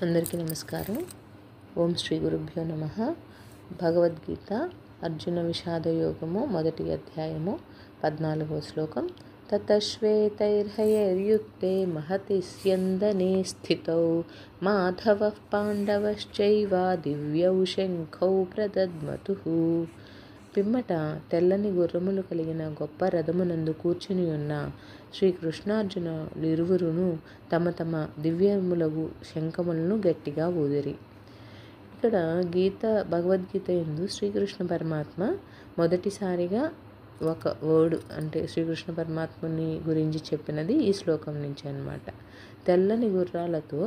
అందరికీ నమస్కారం. ఓం శ్రీ గురుభ్యో నమః. భగవద్గీత అర్జున విషాద యోగము మొదటి అధ్యాయము 14వ శ్లోకం. తతశ్వేతైర్హయైర్యుక్తే మహతి స్యందనే స్థితౌ మాధవః పాండవశ్చైవ దివ్యౌ శంఖౌ ప్రదద్మతుః. పిమ్మట తెల్లని గుర్రములు కలిగిన గొప్ప రథమునందు కూర్చుని ఉన్న శ్రీకృష్ణార్జునులిరువురును తమ తమ దివ్యములగు శంఖములను గట్టిగా ఊదిరి. ఇక్కడ భగవద్గీత యందు శ్రీకృష్ణ పరమాత్మ మొదటిసారిగా ఒక వర్డ్ అంటే శ్రీకృష్ణ పరమాత్మని గురించి చెప్పినది ఈ శ్లోకం నుంచి అన్నమాట. తెల్లని గుర్రాలతో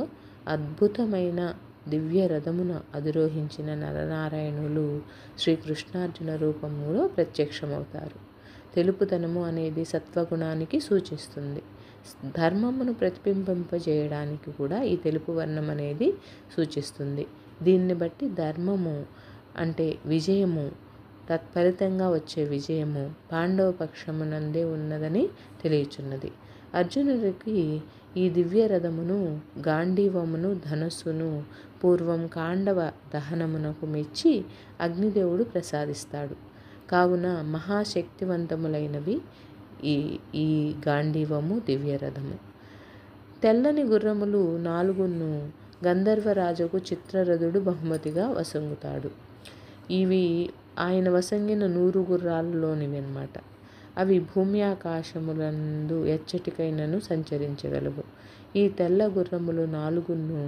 అద్భుతమైన దివ్య రథమున అధిరోహించిన నరనారాయణులు శ్రీకృష్ణార్జున రూపంలో ప్రత్యక్షమవుతారు. తెలుపుదనము అనేది సత్వగుణానికి సూచిస్తుంది. ధర్మమును ప్రతిబింబింపజేయడానికి కూడా ఈ తెలుపు వర్ణం అనేది సూచిస్తుంది. దీన్ని బట్టి ధర్మము అంటే విజయము, తత్ఫలితంగా వచ్చే విజయము పాండవ పక్షమునందే ఉన్నదని తెలియచున్నది. అర్జునుడికి ఈ దివ్య రథమును, గాంధీవమును, ధనస్సును పూర్వం కాండవ దహనమునకు మెచ్చి అగ్నిదేవుడు ప్రసాదిస్తాడు. కావున మహాశక్తివంతములైనవి ఈ గాంధీవము, దివ్యరథము. తెల్లని గుర్రములు 4ను గంధర్వరాజుకు చిత్రరథుడు బహుమతిగా వసంగుతాడు. ఇవి ఆయన వసంగిన 100 గుర్రాలలోనివి అన్నమాట. అవి భూమి ఆకాశములందు ఎచ్చటికైనను సంచరించగలవు. ఈ తెల్ల గుర్రములు 4ను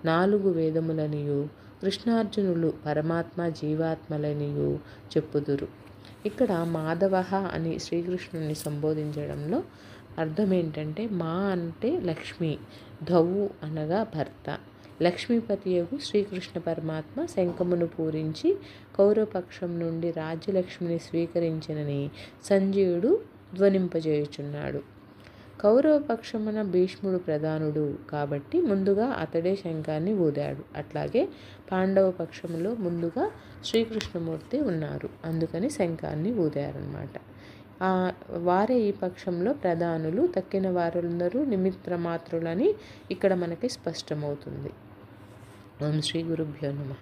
4 వేదములనియు కృష్ణార్జునులు పరమాత్మ జీవాత్మలనియు చెప్పుదురు. ఇక్కడ మాధవః అని శ్రీకృష్ణుని సంబోధించడంలో అర్థం ఏంటంటే, మా అంటే లక్ష్మి, ధవు అనగా భర్త. లక్ష్మీపతియగు శ్రీకృష్ణ పరమాత్మ శంఖమును పూరించి కౌరవపక్షం నుండి రాజ్యలక్ష్మిని స్వీకరించినని సంజయుడు ధ్వనింపజేయుచున్నాడు. కౌరవపక్షమున భీష్ముడు ప్రధానుడు కాబట్టి ముందుగా అతడే శంఖాన్ని ఊదాడు. అట్లాగే పాండవ పక్షములో ముందుగా శ్రీకృష్ణమూర్తి ఉన్నారు, అందుకని శంఖాన్ని ఊదారన్నమాట. వారే ఈ పక్షంలో ప్రధానులు, తక్కిన వారందరూ నిమిత్త మాత్రులని ఇక్కడ మనకి స్పష్టమవుతుంది. ఓం శ్రీ గురుభ్యో నమః.